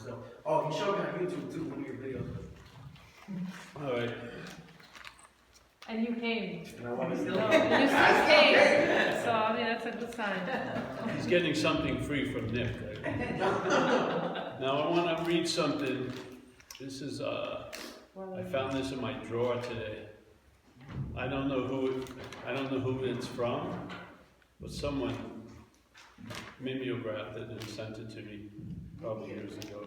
So, oh, he showed me on YouTube too, one of your videos. All right. And you came. And I want to still. No, you still came. So, I mean, that's a good sign. He's getting something free from Nick. Right? Now I want to read something. This is, I found this in my drawer today. I don't know who it's from, but someone mimeographed it and sent it to me probably years ago.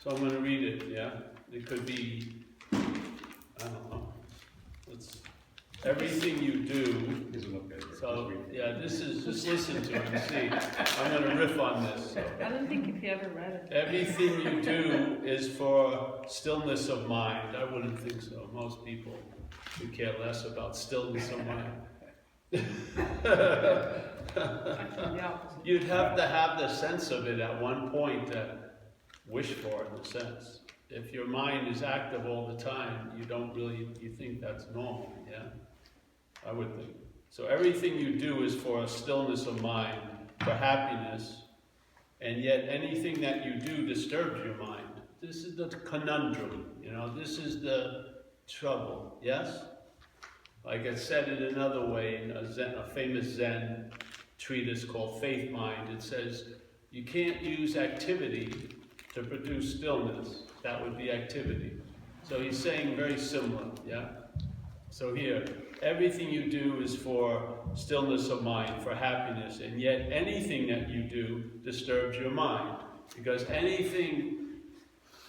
So I'm going to read it, yeah? It could be, I don't know. Everything you do. So, yeah, this is, just listen to it and see. I'm going to riff on this. So. I don't think if you ever read it. Everything you do is for stillness of mind. I wouldn't think so. Most people would care less about stillness of mind. You'd have to have the sense of it at one point to wish for it, in a sense. If your mind is active all the time, you think that's normal, yeah? I would think. So everything you do is for a stillness of mind, for happiness, and yet anything that you do disturbs your mind. This is the conundrum, this is the trouble, yes? Like I said it another way in a famous Zen treatise called Faith Mind, it says, you can't use activity to produce stillness. That would be activity. So he's saying very similar, yeah? So here, everything you do is for stillness of mind, for happiness, and yet anything that you do disturbs your mind. Because anything,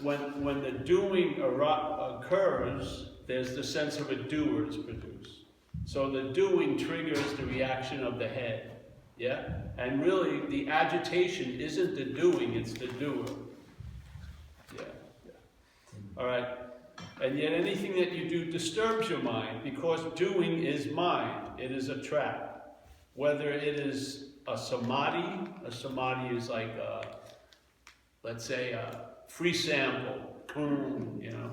when the doing occurs, there's the sense of a doer is produced. So the doing triggers the reaction of the head, yeah? And really, the agitation isn't the doing, it's the doer. Yeah. All right. And yet anything that you do disturbs your mind because doing is mind. It is a trap. Whether it is a samadhi is like, let's say, a free sample. Yeah.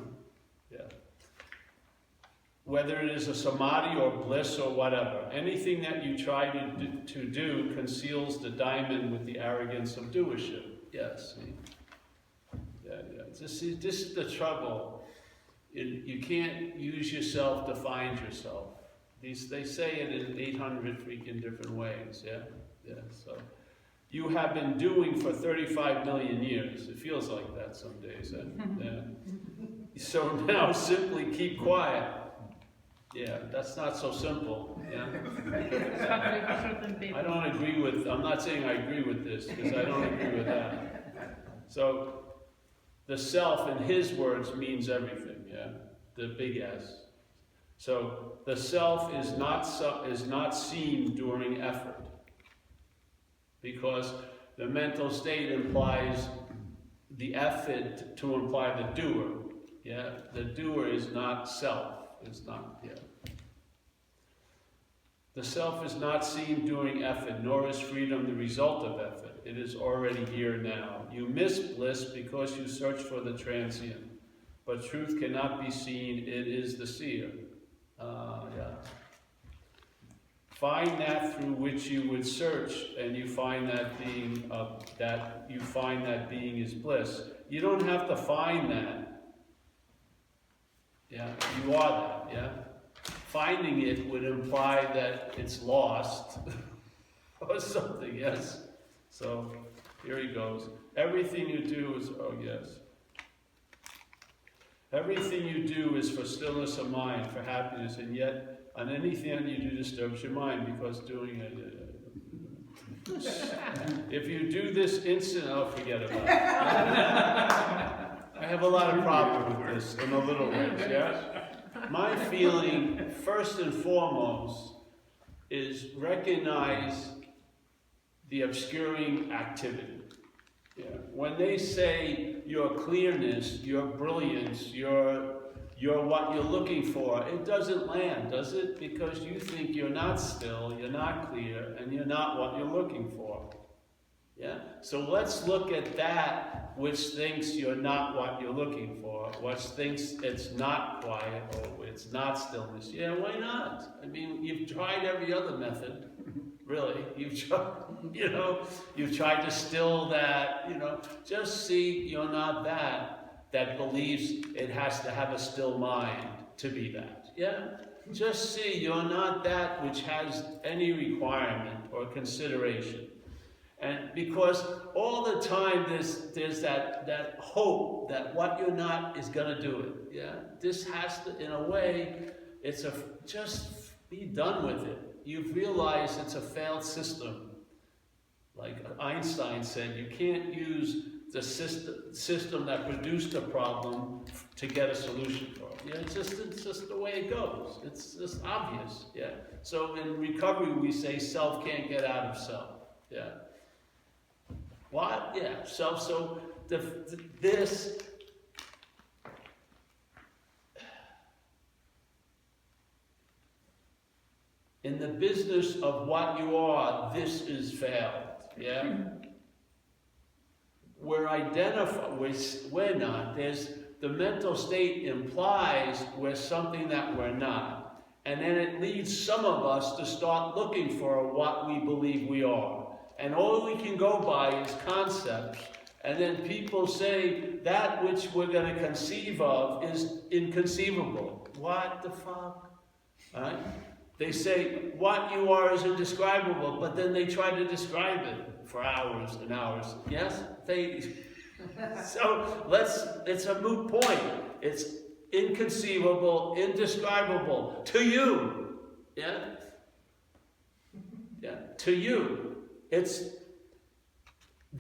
Whether it is a samadhi or bliss or whatever, anything that you try to do conceals the diamond with the arrogance of doership. Yes. Yeah. This is the trouble. You can't use yourself to find yourself. They say it in 800 freaking different ways, yeah? Yeah, so. You have been doing for 35 million years. It feels like that some days, yeah? So now simply keep quiet. Yeah, that's not so simple, yeah? I'm not saying I agree with this, because I don't agree with that. So, the self, in his words, means everything, yeah? The big S. So, the self is not seen during effort. Because the mental state implies the effort to imply the doer, yeah? The doer is not self, it's not, yeah. The self is not seen during effort, nor is freedom the result of effort. It is already here now. You miss bliss because you search for the transient. But truth cannot be seen, it is the seer. Yeah. Find that through which you would search, and you find that being is bliss. You don't have to find that. Yeah, you are that, yeah? Finding it would imply that it's lost or something, yes? So, here he goes. Everything you do is, oh yes. Everything you do is for stillness of mind, for happiness, and yet on anything that you do disturbs your mind because doing it. If you do this instant, I'll forget about it. I have a lot of problems with this in a little ways, yeah? My feeling, first and foremost, is recognize the obscuring activity. Yeah. When they say your clearness, your brilliance, your what you're looking for, it doesn't land, does it? Because you think you're not still, you're not clear, and you're not what you're looking for. Yeah? So let's look at that which thinks you're not what you're looking for, which thinks it's not quiet or it's not stillness. Yeah, why not? I mean, you've tried every other method, really. You've tried, you've tried to still that, just see you're not that believes it has to have a still mind to be that. Yeah? Just see you're not that which has any requirement or consideration. And because all the time there's that hope that what you're not is gonna do it. Yeah? This has to, in a way, just be done with it. You've realized it's a failed system. Like Einstein said, you can't use the system that produced a problem to get a solution for it. Yeah, it's just the way it goes. It's just obvious. Yeah. So in recovery, we say self can't get out of self. Yeah. What? Yeah. Self. So this. In the business of what you are, this is failed. Yeah. We're not. There's the mental state implies we're something that we're not. And then it leads some of us to start looking for what we believe we are. And all we can go by is concepts. And then people say that which we're going to conceive of is inconceivable. What the fuck? All right? They say what you are is indescribable, but then they try to describe it for hours and hours. Yes? So it's a moot point. It's inconceivable, indescribable to you. Yeah? Yeah, to you. It's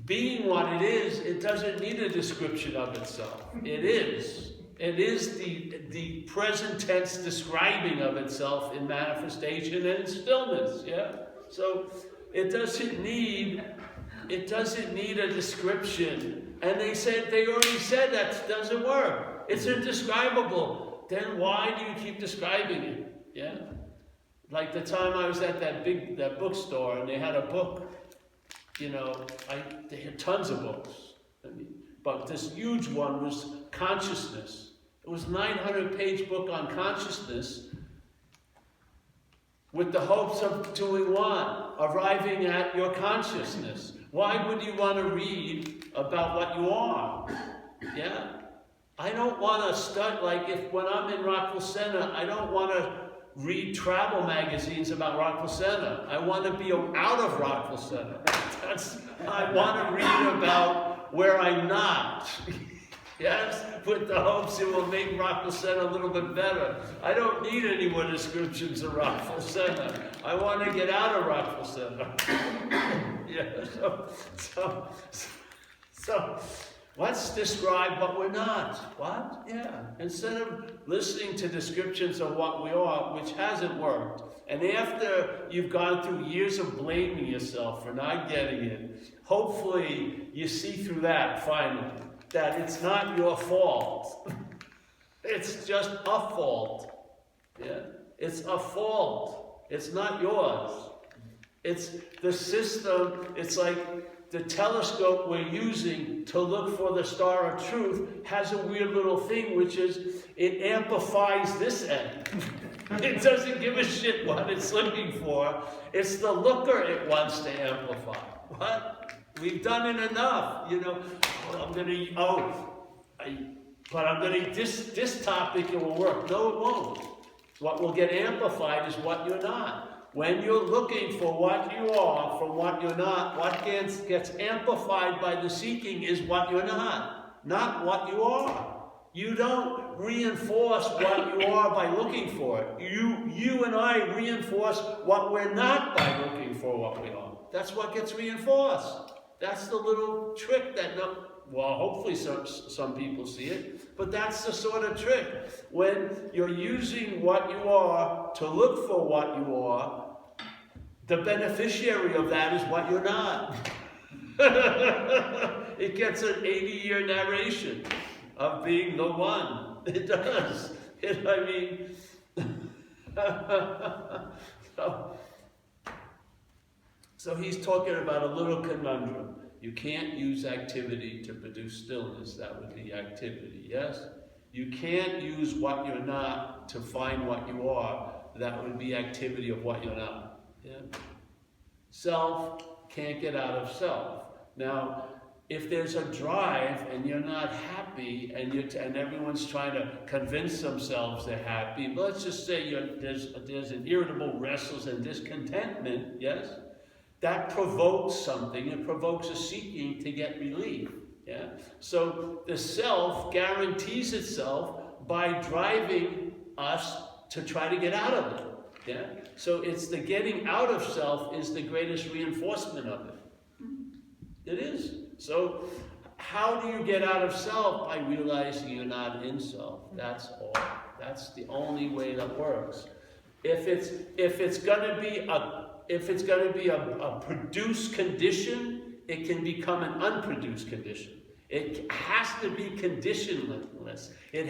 being what it is, it doesn't need a description of itself. It is. It is the present tense describing of itself in manifestation and stillness. Yeah? So it doesn't need a description. And they already said that doesn't work. It's indescribable. Then why do you keep describing it? Yeah? Like the time I was at that bookstore and they had a book, they had tons of books. But this huge one was consciousness. It was a 900-page book on consciousness with the hopes of doing what? Arriving at your consciousness. Why would you want to read about what you are? Yeah? I don't want to study, when I'm in Rockville Center, I don't want to read travel magazines about Rockville Center. I want to be out of Rockville Center. I want to read about where I'm not. Yes, with the hopes it will make Rockville Center a little bit better. I don't need any more descriptions of Rockville Center. I want to get out of Rockville Center. Yeah, so let's describe what we're not. What? Yeah. Instead of listening to descriptions of what we are, which hasn't worked, and after you've gone through years of blaming yourself for not getting it, hopefully you see through that finally. That it's not your fault. It's just a fault. Yeah? It's a fault. It's not yours. It's the system, it's like the telescope we're using to look for the star of truth has a weird little thing, which is it amplifies this end. It doesn't give a shit what it's looking for. It's the looker it wants to amplify. What? We've done it enough, this topic, it will work. No, it won't. What will get amplified is what you're not. When you're looking for what you are from what you're not, what gets amplified by the seeking is what you're not what you are. You don't reinforce what you are by looking for it. You and I reinforce what we're not by looking for what we are. That's what gets reinforced. That's the little trick that, hopefully some people see it, but that's the sort of trick. When you're using what you are to look for what you are, the beneficiary of that is what you're not. It gets an 80-year narration of being the one. It does. So he's talking about a little conundrum. You can't use activity to produce stillness. That would be activity, yes? You can't use what you're not to find what you are. That would be activity of what you're not. Yeah? self can't get out of self. Now, if there's a drive and you're not happy and everyone's trying to convince themselves they're happy, but let's just say there's an irritable, restless, and discontentment, yes? That provokes something. It provokes a seeking to get relief, yeah? So the self guarantees itself by driving us to try to get out of it, yeah? So it's the getting out of self is the greatest reinforcement of it. It is. So how do you get out of self? By realizing you're not in self. That's all. That's the only way that works. If it's going to be a produced condition, it can become an unproduced condition. It has to be conditionless. It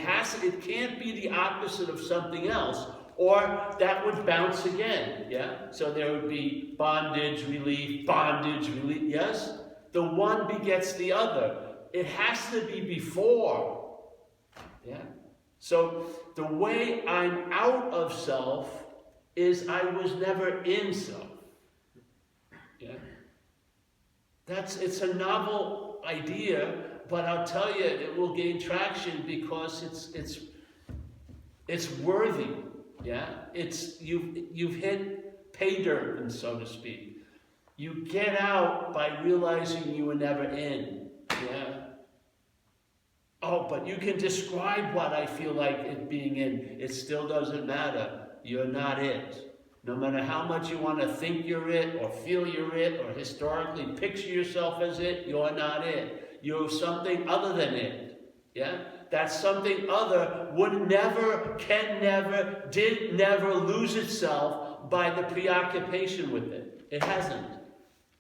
can't be the opposite of something else, or that would bounce again. Yeah. So there would be bondage, relief, yes. The one begets the other. It has to be before. Yeah? So the way I'm out of self is I was never in self. Yeah? It's a novel idea, but I'll tell you, it will gain traction because it's worthy. Yeah? You've hit pay dirt, so to speak. You get out by realizing you were never in, yeah? Oh, but you can describe what I feel like it being in. It still doesn't matter. You're not it. No matter how much you want to think you're it, or feel you're it, or historically picture yourself as it, you're not it. You're something other than it, yeah? That something other would never, can never, did never lose itself by the preoccupation with it. It hasn't.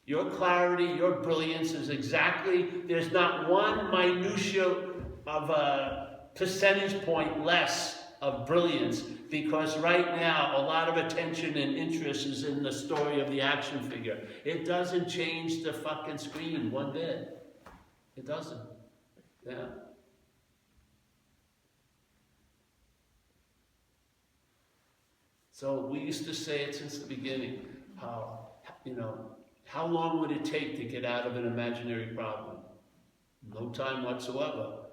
Your clarity, your brilliance is exactly, there's not one minutia of a percentage point less of brilliance, because right now a lot of attention and interest is in the story of the action figure. It doesn't change the fucking screen one bit. It doesn't. Yeah. So we used to say it since the beginning, how long would it take to get out of an imaginary problem? No time whatsoever.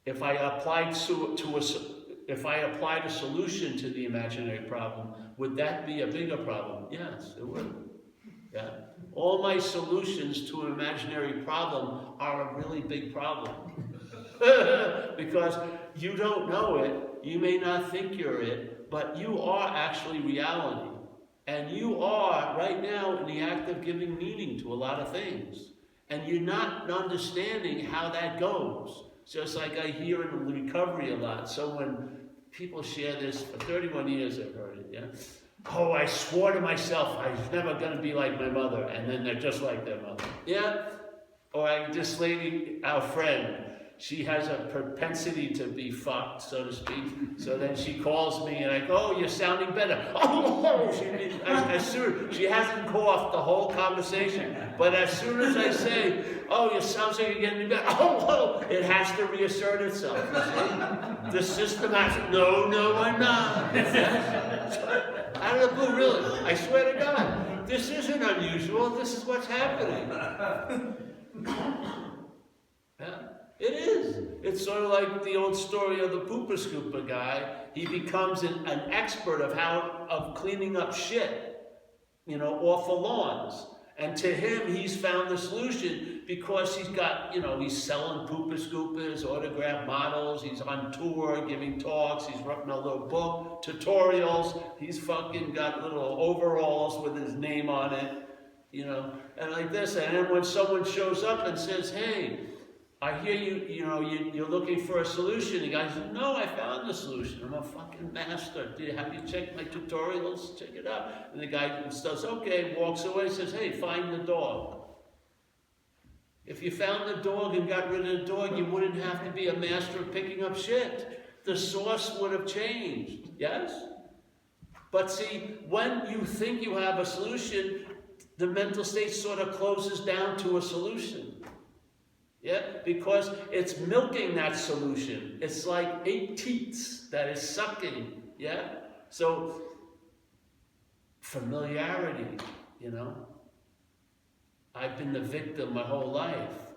If I applied a solution to the imaginary problem, would that be a bigger problem? Yes, it would. Yeah. All my solutions to an imaginary problem are a really big problem. Because you don't know it, you may not think you're it, but you are actually reality. And you are, right now, in the act of giving meaning to a lot of things. And you're not understanding how that goes. Just like I hear in recovery a lot. So when people share this, for 31 years I've heard it, yeah? Oh, I swore to myself I was never going to be like my mother. And then they're just like their mother. Yeah? Or this lady, our friend, she has a propensity to be fucked, so to speak. So then she calls me and I go, oh, you're sounding better. Oh, she hasn't coughed the whole conversation. But as soon as I say, oh, it sounds like you're getting better. Oh, it has to reassert itself. You see? The system has to, no, I'm not. Out of the blue, really. I swear to God. This isn't unusual. This is what's happening. Yeah. It is. It's sort of like the old story of the pooper scooper guy. He becomes an expert of cleaning up shit, off the lawns. And to him, he's found the solution because he's got, he's selling pooper scoopers, autograph models. He's on tour, giving talks. He's written a little book, tutorials. He's fucking got little overalls with his name on it, and like this. And then when someone shows up and says, hey, I hear you're looking for a solution. The guy says, no, I found the solution. I'm a fucking master. Have you checked my tutorials? Check it out. And the guy says, okay, walks away, says, hey, find the dog. If you found the dog and got rid of the dog, you wouldn't have to be a master of picking up shit. The source would have changed, yes? But see, when you think you have a solution, the mental state sort of closes down to a solution. Yeah, because it's milking that solution. It's like 8 teats that is sucking. Yeah, so familiarity. you know? I've been the victim my whole life.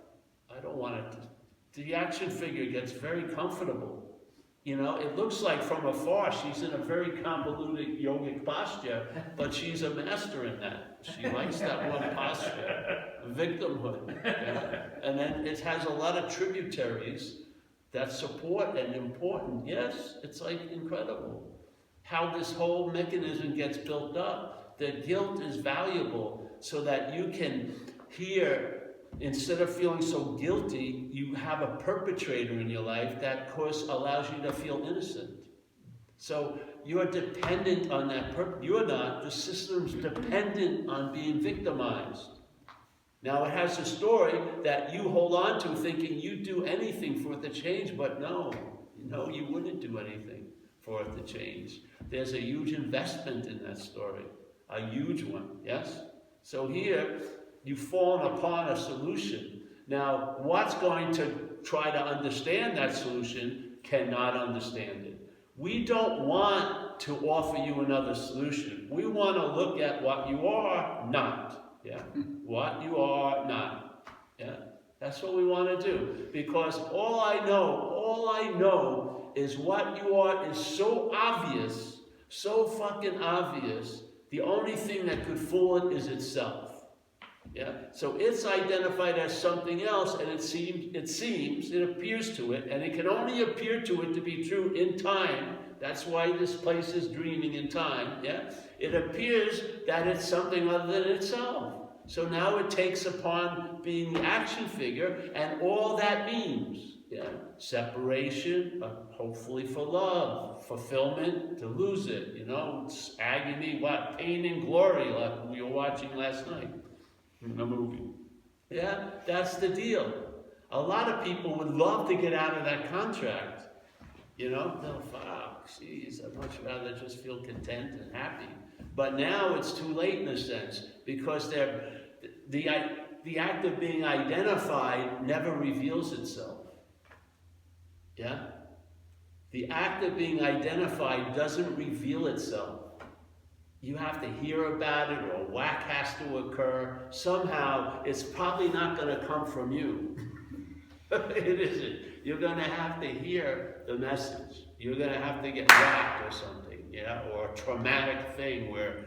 I don't want it to. The action figure gets very comfortable. You know, it looks like from afar she's in a very convoluted yogic posture, but she's a master in that. She likes that one posture, victimhood. Yeah? And then it has a lot of tributaries that support and important. Yes, it's like incredible how this whole mechanism gets built up. The guilt is valuable so that you can hear, instead of feeling so guilty, you have a perpetrator in your life that, of course, allows you to feel innocent. So you're dependent on that. You're not. The system's dependent on being victimized. Now, it has a story that you hold on to thinking you'd do anything for it to change, but no, you wouldn't do anything for it to change. There's a huge investment in that story, a huge one, yes? So here, you've fallen upon a solution. Now, what's going to try to understand that solution cannot understand it. We don't want to offer you another solution. We want to look at what you are not. Yeah? What you are not. Yeah? That's what we want to do. Because all I know is what you are is so obvious, so fucking obvious, the only thing that could fool it is itself. Yeah? So it's identified as something else, and it appears to it, and it can only appear to it to be true in time. That's why this place is dreaming in time. Yeah? It appears that it's something other than itself. So now it takes upon being the action figure, and all that means. Yeah? Separation, hopefully for love, fulfillment, to lose it, it's agony, pain and glory, like we were watching last night. In a movie. Yeah, that's the deal. A lot of people would love to get out of that contract. No, fuck, geez, I'd much rather just feel content and happy. But now it's too late in a sense, because the act of being identified never reveals itself. Yeah? The act of being identified doesn't reveal itself. You have to hear about it, or a whack has to occur. Somehow, it's probably not going to come from you. It isn't. You're going to have to hear the message. You're going to have to get whacked or something, or a traumatic thing where,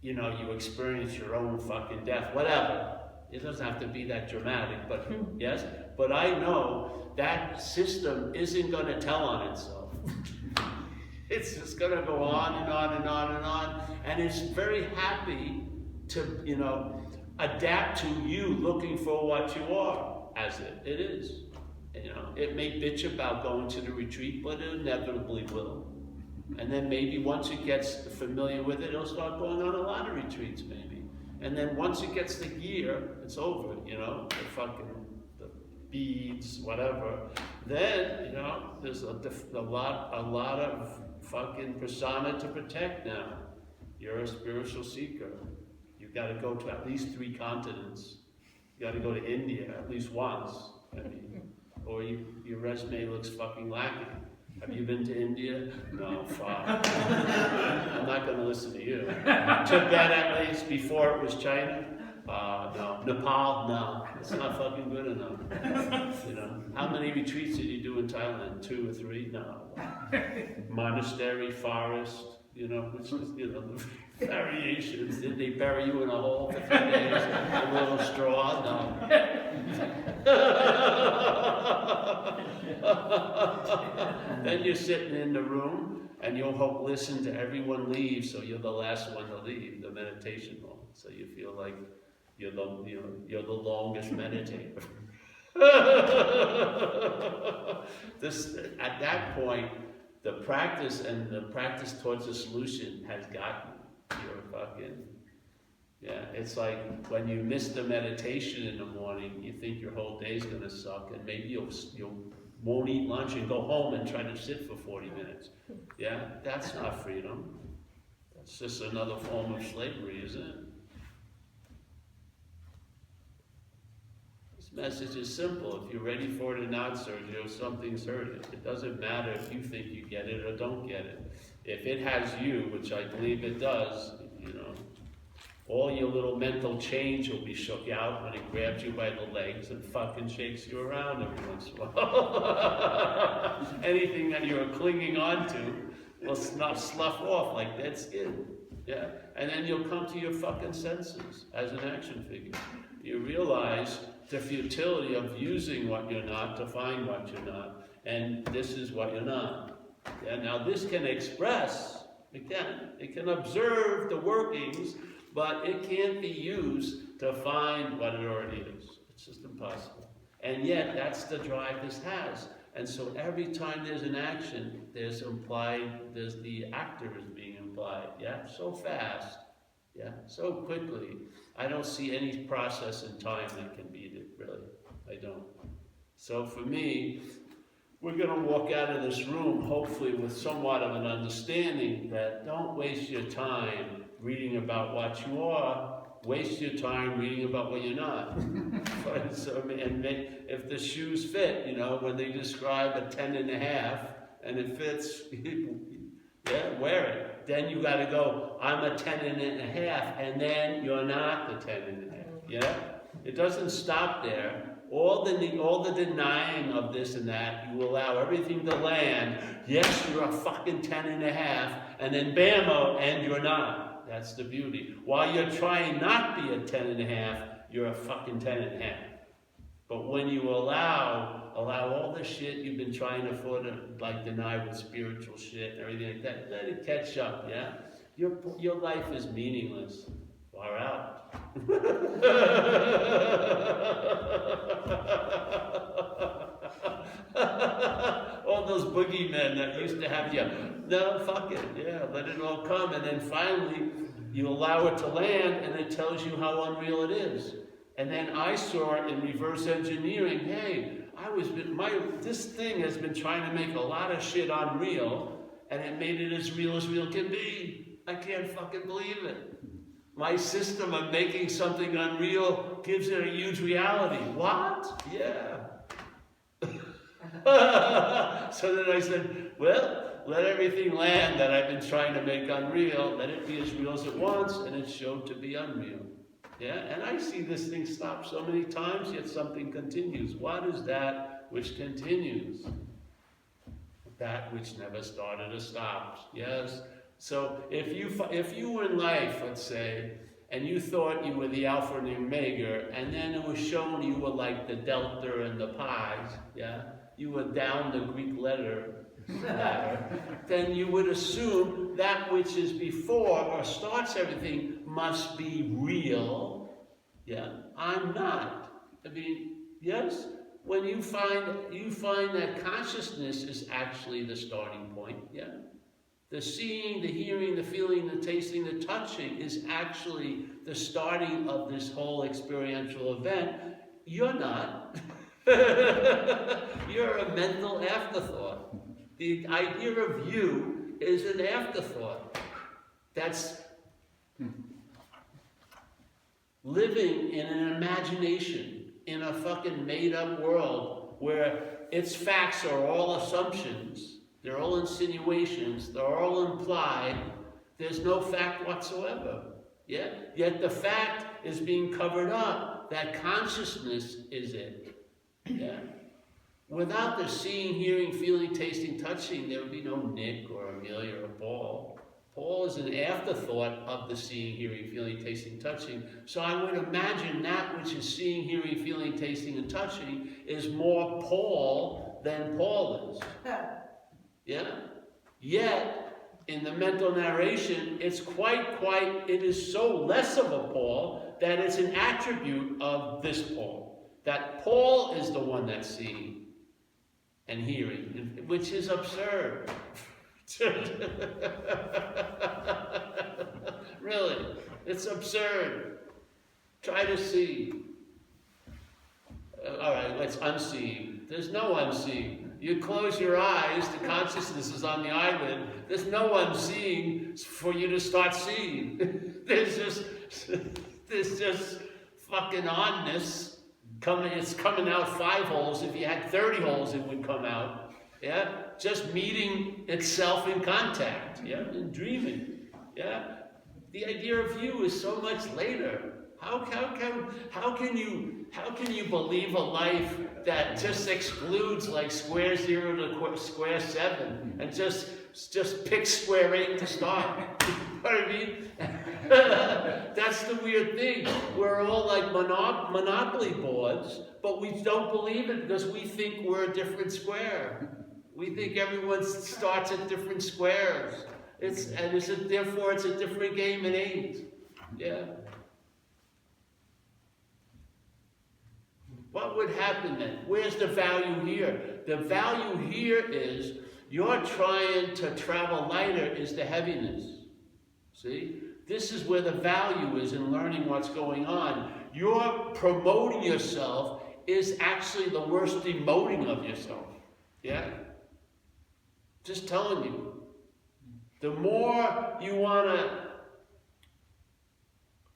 you experience your own fucking death, whatever. It doesn't have to be that dramatic, but yes. But I know that system isn't going to tell on itself. It's just going to go on and on and on and on. And it's very happy to, adapt to you looking for what you are as it is. It may bitch about going to the retreat, but it inevitably will. And then maybe once it gets familiar with it, it'll start going on a lot of retreats maybe. And then once it gets the gear, it's over, the beads, whatever. Then, there's a lot of fucking persona to protect now. You're a spiritual seeker. You've got to go to at least 3 continents. You got to go to India at least once. Or your resume looks fucking lacking. Have you been to India? No, fuck. I'm not going to listen to you. Tibet at least, before it was China? No. Nepal? No. It's not fucking good enough. How many retreats did you do in Thailand? 2 or 3? No. Monastery, forest, which is, the variations. Did they bury you in a hole for 3 days? A little straw? No. Then you're sitting in the room, and you'll listen to everyone leave, so you're the last one to leave, the meditation room. So you feel like you're the longest meditator. At that point, the practice towards the solution has gotten you. You're fucking, it's like when you miss the meditation in the morning, you think your whole day's gonna suck, and maybe you won't eat lunch and go home and try to sit for 40 minutes. Yeah, that's not freedom. That's just another form of slavery, isn't it? This message is simple. If you're ready for it or not, Sergio, something's hurt it. It doesn't matter if you think you get it or don't get it. If it has you, which I believe it does, all your little mental change will be shook out when it grabs you by the legs and fucking shakes you around every once in a while. Anything that you're clinging on to will slough off like dead skin. Yeah? And then you'll come to your fucking senses as an action figure. You realize the futility of using what you're not to find what you're not. And this is what you're not. Yeah? Now this can express, it can observe the workings, but it can't be used to find what it already is. It's just impossible. And yet, that's the drive this has. And so every time there's an action, there's the actor is being implied. Yeah, so fast. Yeah, so quickly. I don't see any process in time that can beat it, really. I don't. So for me, we're going to walk out of this room, hopefully with somewhat of an understanding that don't waste your time reading about what you are, waste your time reading about what you're not. If the shoes fit, when they describe a 10.5 and it fits, yeah, wear it. Then you got to go, I'm a 10.5, and then you're not the 10.5. Yeah, it doesn't stop there. All the denying of this and that, you allow everything to land. Yes, you're a fucking 10.5, and then bammo, and you're not. That's the beauty. While you're trying not to be a 10.5, you're a fucking 10.5. But when you allow all the shit you've been trying to deny with spiritual shit and everything like that, let it catch up, yeah? Your life is meaningless. Far out. All those boogeymen that used to have you, no, fuck it, yeah, let it all come, and then finally you allow it to land, and it tells you how unreal it is. And then I saw it in reverse engineering. Hey, this thing has been trying to make a lot of shit unreal, and it made it as real can be. I can't fucking believe it. My system of making something unreal gives it a huge reality. What? Yeah. So then I said, well, let everything land that I've been trying to make unreal, let it be as real as it wants, and it showed to be unreal. Yeah, and I see this thing stop so many times, yet something continues. What is that which continues? That which never started or stopped. Yes. So if you were in life, let's say, and you thought you were the Alpha and the Omega, and then it was shown you were like the Delta and the Pi, yeah, you were down the Greek ladder, then you would assume that which is before or starts everything must be real. Yeah, I'm not. I mean, yes, when you find that consciousness is actually the starting point. Yeah, the seeing, the hearing, the feeling, the tasting, the touching is actually the starting of this whole experiential event. You're not. You're a mental afterthought. The idea of you is an afterthought. That's living in an imagination, in a fucking made-up world where its facts are all assumptions, they're all insinuations, they're all implied, there's no fact whatsoever. Yeah? Yet the fact is being covered up. That consciousness is it. Yeah? Without the seeing, hearing, feeling, tasting, touching, there would be no Nick or Amelia or Paul. Paul is an afterthought of the seeing, hearing, feeling, tasting, touching. So I would imagine that which is seeing, hearing, feeling, tasting, and touching is more Paul than Paul is. Yeah? Yet, in the mental narration, it is so less of a Paul that it's an attribute of this Paul. That Paul is the one that's seeing and hearing, which is absurd. Really, it's absurd. Try to see. All right, let's unseeing. There's no unseeing. You close your eyes, the consciousness is on the eyelid. There's no unseeing for you to start seeing. There's just fucking onness. It's coming out 5 holes. If you had 30 holes, it would come out. Yeah, just meeting itself in contact. Yeah, and dreaming. Yeah, The idea of you is so much later. How can you believe a life that just excludes like square 0 to square 7 and just pick square 8 to start? You know what I mean? That's the weird thing. We're all like monopoly boards, but we don't believe it because we think we're a different square. We think everyone starts at different squares. Therefore it's a different game it ain't. Yeah. What would happen then? Where's the value here? The value here is you're trying to travel lighter is the heaviness. See? This is where the value is in learning what's going on. You're promoting yourself is actually the worst demoting of yourself. Yeah? Just telling you. The more you want to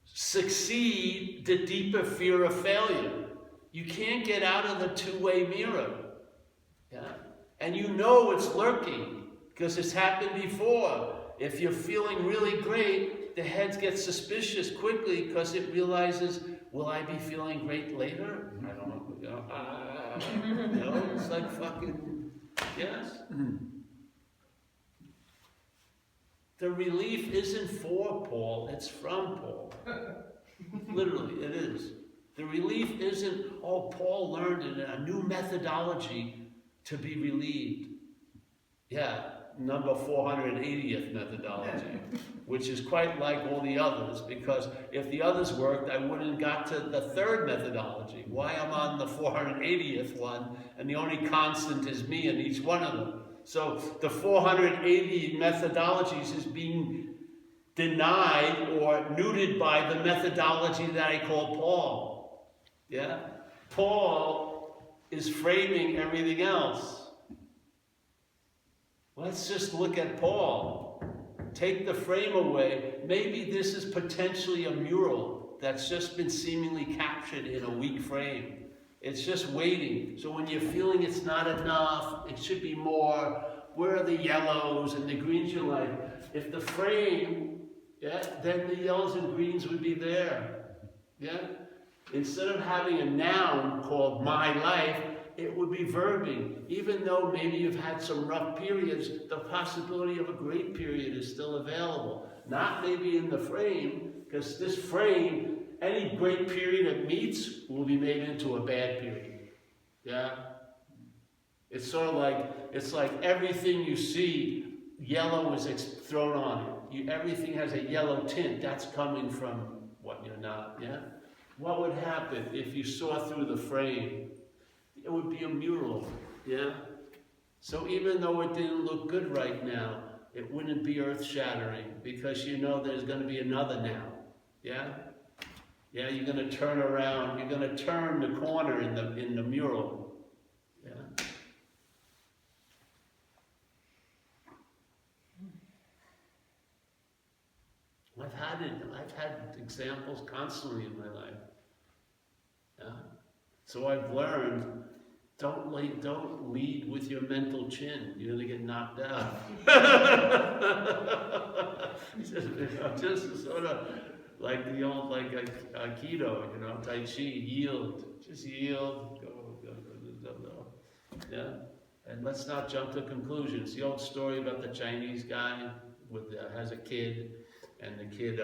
succeed, the deeper fear of failure. You can't get out of the two-way mirror. Yeah? And you know it's lurking because it's happened before. If you're feeling really great, the head gets suspicious quickly because it realizes, will I be feeling great later? I don't know. You know, it's like fucking, yes. The relief isn't for Paul, it's from Paul. Literally, it is. The relief isn't, oh, Paul learned a new methodology to be relieved. Yeah, number 480th methodology, which is quite like all the others, because if the others worked, I wouldn't have got to the third methodology. Why I'm on the 480th one, and the only constant is me in each one of them. So the 480 methodologies is being denied or neutered by the methodology that I call Paul. Yeah? Paul is framing everything else. Let's just look at Paul. Take the frame away. Maybe this is potentially a mural that's just been seemingly captured in a weak frame. It's just waiting. So when you're feeling it's not enough, it should be more, where are the yellows and the greens? You're like, if the frame, yeah, then the yellows and greens would be there. Yeah? Instead of having a noun called my life, it would be verbing. Even though maybe you've had some rough periods, the possibility of a great period is still available. Not maybe in the frame, because this frame, any great period it meets will be made into a bad period. Yeah? It's sort of like, it's like everything you see, yellow is thrown on it. Everything has a yellow tint. That's coming from what you're not. Yeah? What would happen if you saw through the frame? It would be a mural, yeah? So even though it didn't look good right now, it wouldn't be earth-shattering because you know there's going to be another now, yeah? Yeah, you're going to turn around, you're going to turn the corner in the mural, yeah? I've had examples constantly in my life. Yeah? So I've learned, don't lead with your mental chin. You're going to get knocked out. just sort of like the old, like Aikido, you know, Tai Chi, yield. Just yield. Go. Yeah? And let's not jump to conclusions. The old story about the Chinese guy has a kid, and the kid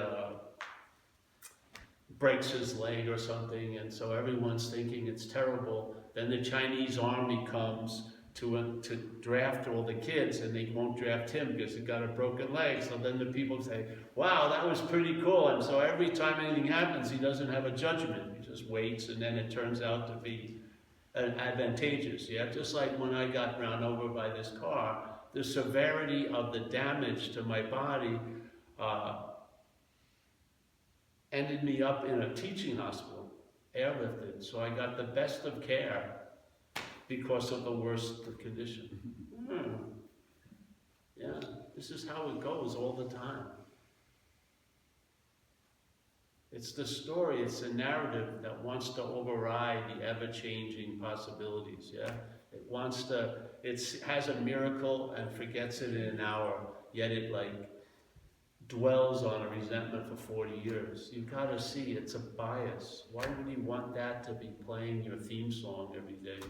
breaks his leg or something, and so everyone's thinking it's terrible. Then the Chinese army comes to draft all the kids, and they won't draft him because he got a broken leg. So then the people say, wow, that was pretty cool. And so every time anything happens, he doesn't have a judgment. He just waits, and then it turns out to be advantageous. Yeah, just like when I got run over by this car, the severity of the damage to my body ended me up in a teaching hospital, airlifted. So I got the best of care because of the worst condition. Yeah, this is how it goes all the time. It's the story, it's the narrative that wants to override the ever-changing possibilities, yeah? It has a miracle and forgets it in an hour, yet it like dwells on a resentment for 40 years. You've got to see it's a bias. Why would you want that to be playing your theme song every day?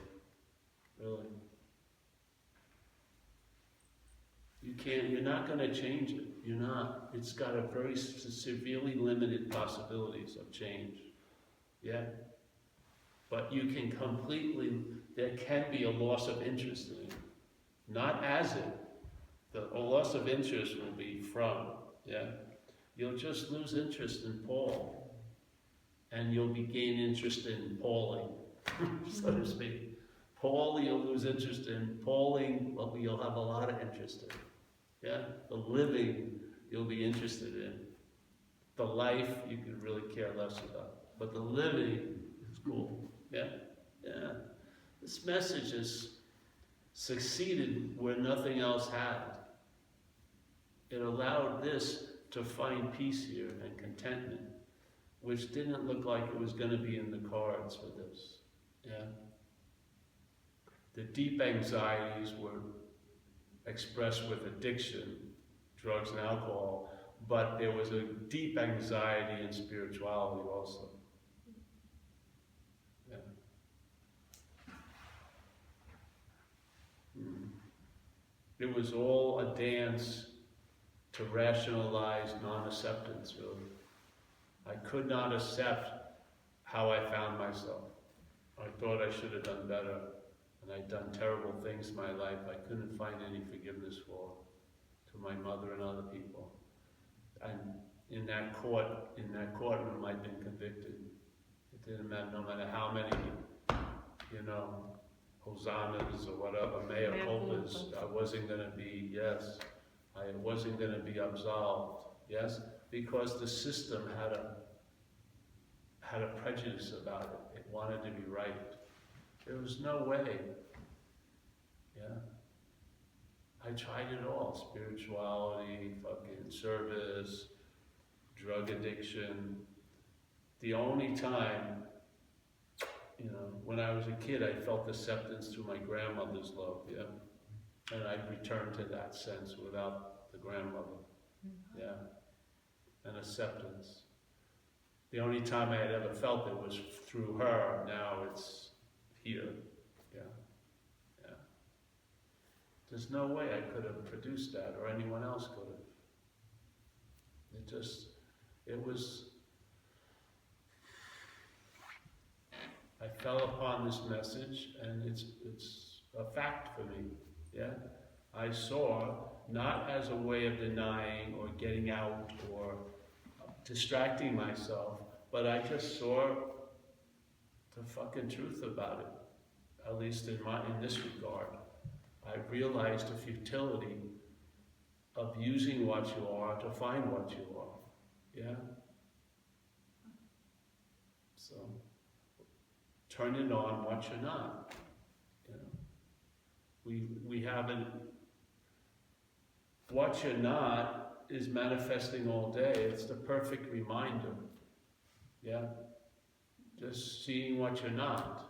Really? You're not going to change it. You're not. It's got a very severely limited possibilities of change. Yeah? But you can there can be a loss of interest in it. Not as it. A loss of interest will be from, yeah? You'll just lose interest in Paul. And you'll gain interest in Pauling, so to speak. Paul, you'll lose interest in. Pauling, well, you'll have a lot of interest in. Yeah? The living, you'll be interested in. The life, you could really care less about. But the living is cool. Yeah? Yeah. This message has succeeded where nothing else had. It allowed this to find peace here and contentment, which didn't look like it was going to be in the cards for this. Yeah? The deep anxieties were expressed with addiction, drugs and alcohol, but there was a deep anxiety in spirituality also. Yeah. It was all a dance to rationalize non-acceptance, really. I could not accept how I found myself. I thought I should have done better, and I'd done terrible things in my life I couldn't find any forgiveness for, to my mother and other people. And in that courtroom, I'd been convicted. It didn't matter, no matter how many, hosannas or whatever, mea culpas, I wasn't going to be, I wasn't going to be absolved, yes? Because the system had a prejudice about it. It wanted to be right. There was no way, yeah? I tried it all, spirituality, fucking service, drug addiction. The only time, when I was a kid, I felt acceptance through my grandmother's love, yeah? And I'd return to that sense without the grandmother, yeah? And acceptance. The only time I had ever felt it was through her. Now it's here, yeah? Yeah. There's no way I could have produced that, or anyone else could have. I fell upon this message, and it's a fact for me, yeah? I saw, not as a way of denying or getting out or distracting myself, but I just saw the fucking truth about it, at least in this regard. I realized the futility of using what you are to find what you are, yeah? So, turn it on what you're not, We haven't, what you're not is manifesting all day. It's the perfect reminder, yeah? Just seeing what you're not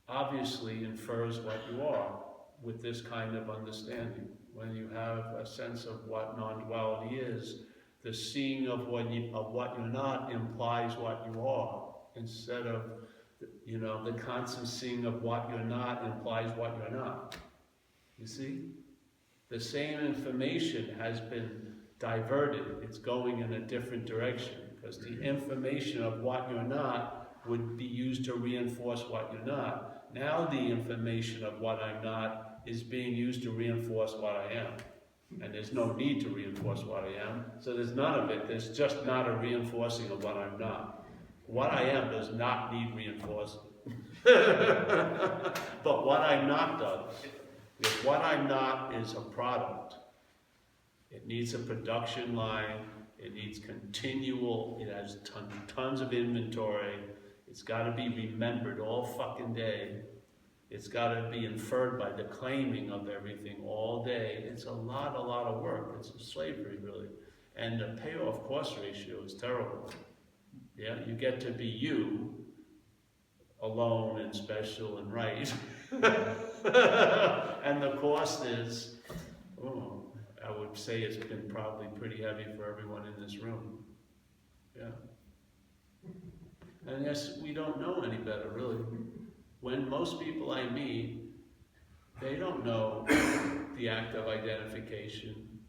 obviously infers what you are with this kind of understanding. When you have a sense of what non-duality is, the seeing of what you're not implies what you are, instead of the constant seeing of what you're not implies what you're not. You see? The same information has been diverted. It's going in a different direction, because the information of what you're not would be used to reinforce what you're not. Now the information of what I'm not is being used to reinforce what I am. And there's no need to reinforce what I am. So there's none of it. There's just not a reinforcing of what I'm not. What I am does not need reinforcing. But what I'm not does. If what I'm not is a product, it needs a production line, it needs continual, it has tons of inventory, it's got to be remembered all fucking day, it's got to be inferred by the claiming of everything all day. It's a lot of work. It's slavery, really. And the payoff cost ratio is terrible. Yeah, you get to be you, alone and special and right. And the cost is, I would say it's been probably pretty heavy for everyone in this room. Yeah. And yes, we don't know any better, really. When most people I meet, they don't know the act of identification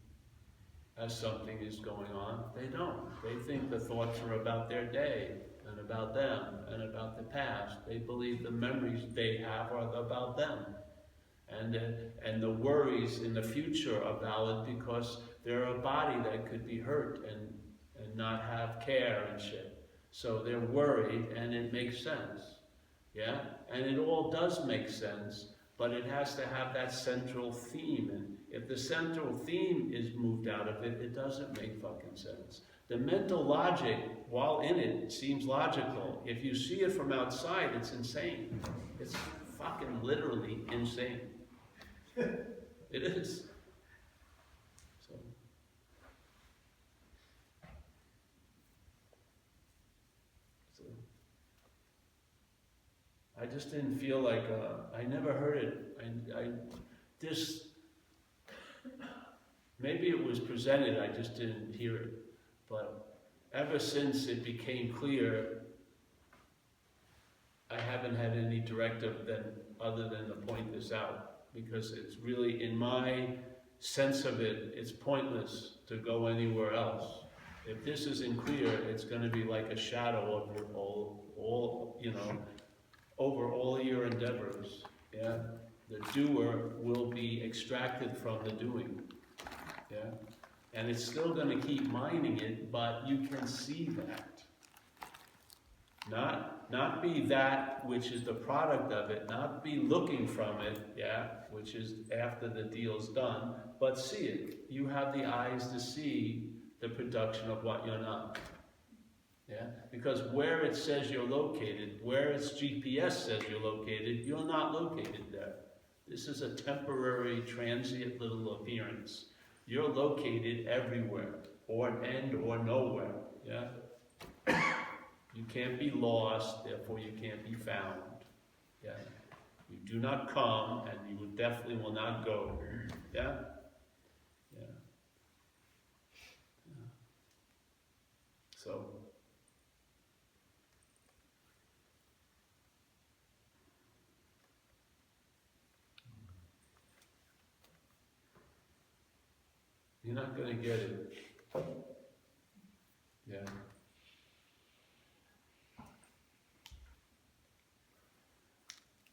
as something is going on. They don't. They think the thoughts are about their day and about them and about the past. They believe the memories they have are about them. And the worries in the future are valid because they're a body that could be hurt and not have care and shit. So they're worried, and it makes sense. Yeah? And it all does make sense, but it has to have that central theme. And if the central theme is moved out of it, it doesn't make fucking sense. The mental logic, while in it, seems logical. If you see it from outside, it's insane. It's fucking literally insane. It is. So. I just didn't feel like, I never heard it. Maybe it was presented, I just didn't hear it. But ever since it became clear, I haven't had any directive other than to point this out. Because it's really, in my sense of it, it's pointless to go anywhere else. If this isn't clear, it's going to be like a shadow over all over all your endeavors. Yeah, the doer will be extracted from the doing. Yeah, and it's still going to keep mining it, but you can see that. Not be that which is the product of it, not be looking from it, yeah, which is after the deal's done, but see it. You have the eyes to see the production of what you're not. Yeah? Because where it says you're located, where its GPS says you're located, you're not located there. This is a temporary, transient little appearance. You're located everywhere, or an end or nowhere. Yeah? You can't be lost, therefore you can't be found. Yeah? You do not come, and you definitely will not go. Yeah? Yeah. Yeah. So, you're not going to get it. Yeah.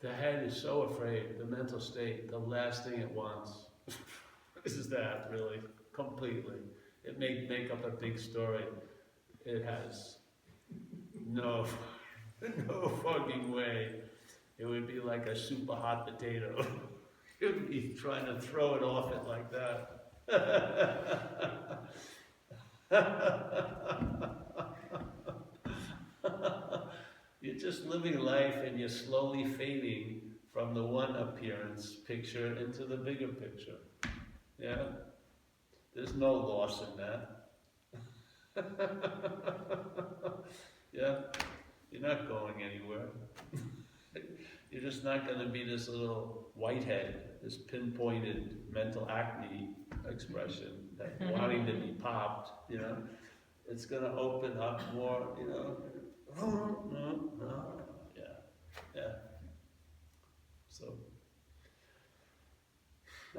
The head is so afraid, the mental state, the last thing it wants is that, really, completely. It may make up a big story. It has no fucking way. It would be like a super hot potato. It would be trying to throw it off it like that. You're just living life and you're slowly fading from the one appearance picture into the bigger picture. Yeah? There's no loss in that. Yeah? You're not going anywhere. You're just not going to be this little whitehead, this pinpointed mental acne expression, that wanting to be popped, you know? It's going to open up more, you know? Yeah. So,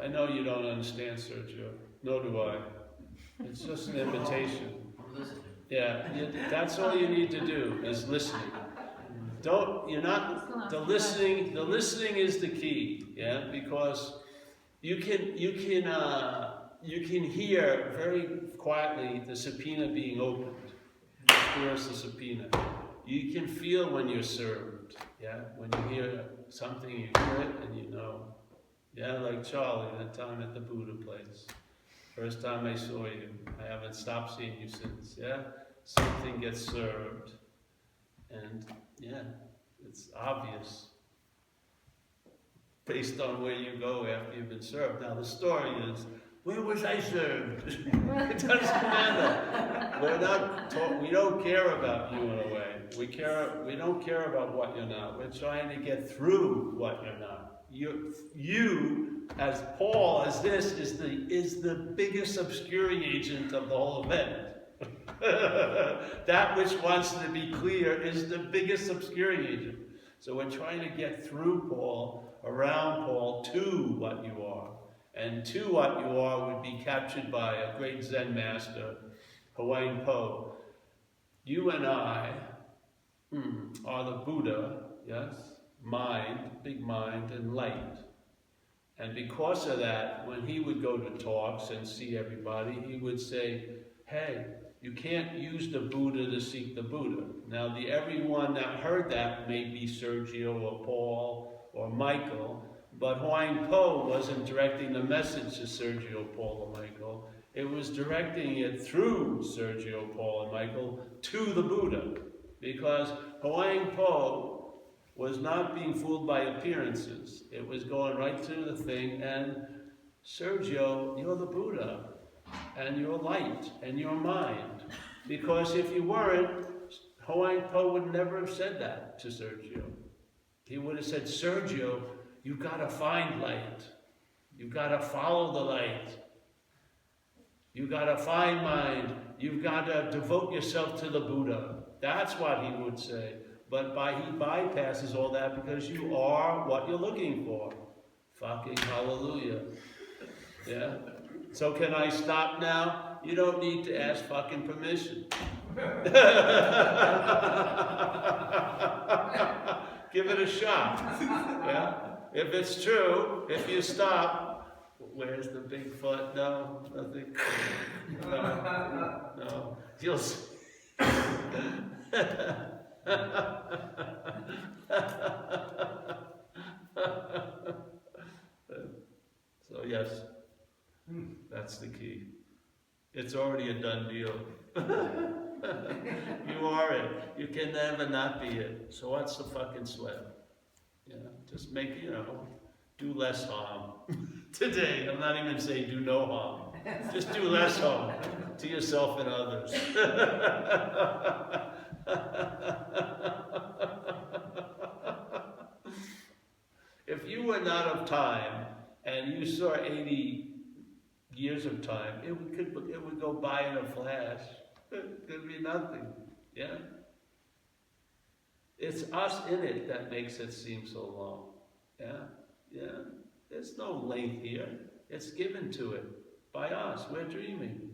I know you don't understand, Sergio. Nor do I. It's just an invitation. Yeah, that's all you need to do is listening. The listening is the key, yeah, because you can hear very quietly the subpoena being opened. Where's the subpoena? You can feel when you're served, yeah? When you hear something, you hear it and you know. Yeah, like Charlie, that time at the Buddha place. First time I saw you, I haven't stopped seeing you since, yeah? Something gets served, and yeah, it's obvious based on where you go after you've been served. Now the story is, where was I served? It doesn't matter. We don't care about you in a way. We don't care about what you're not. We're trying to get through what you're not. you as Paul, as this, is the biggest obscuring agent of the whole event. That which wants to be clear is the biggest obscuring agent. So we're trying to get through Paul, around Paul, to what you are. And to what you are would be captured by a great Zen master, Huang Po. You and I are the Buddha, yes? Mind, big mind, and light. And because of that, when he would go to talks and see everybody, he would say, hey, you can't use the Buddha to seek the Buddha. Now, everyone that heard that may be Sergio or Paul or Michael, but Huang Po wasn't directing the message to Sergio, Paul, or Michael. It was directing it through Sergio, Paul, and Michael to the Buddha. Because Huang Po was not being fooled by appearances. It was going right to the thing, and Sergio, you're the Buddha, and you're light, and you're mind. Because if you weren't, Huang Po would never have said that to Sergio. He would have said, Sergio, you've got to find light. You've got to follow the light. You've got to find mind. You've got to devote yourself to the Buddha. That's what he would say. But he bypasses all that because you are what you're looking for. Fucking hallelujah. Yeah? So can I stop now? You don't need to ask fucking permission. Give it a shot. Yeah? If it's true, if you stop, where's the big foot? No, nothing. No. You'll see. So yes, that's the key. It's already a done deal. You are it. You can never not be it. So what's the fucking sweat? Just make, do less harm. Today, I'm not even saying do no harm. Just do less harm to yourself and others. If you were not of time and you saw 80 years of time, it would go by in a flash. It could be nothing. Yeah? It's us in it that makes it seem so long. Yeah? There's no length here. It's given to it by us. We're dreaming.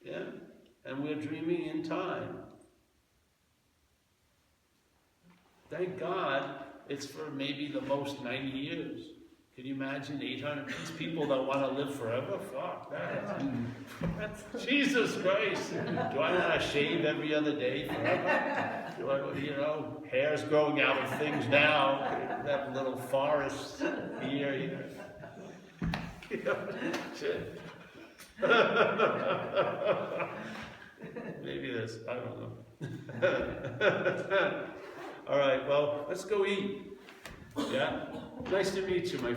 Yeah? And we're dreaming in time. Thank God it's for maybe the most 90 years. Can you imagine 800 these people that want to live forever? Fuck that. Jesus Christ. Do I want to shave every other day forever? Do I, hair's growing out of things now. Have little forests here. Shit. Maybe this, I don't know. All right, well, let's go eat. Yeah? Nice to meet you, my friend.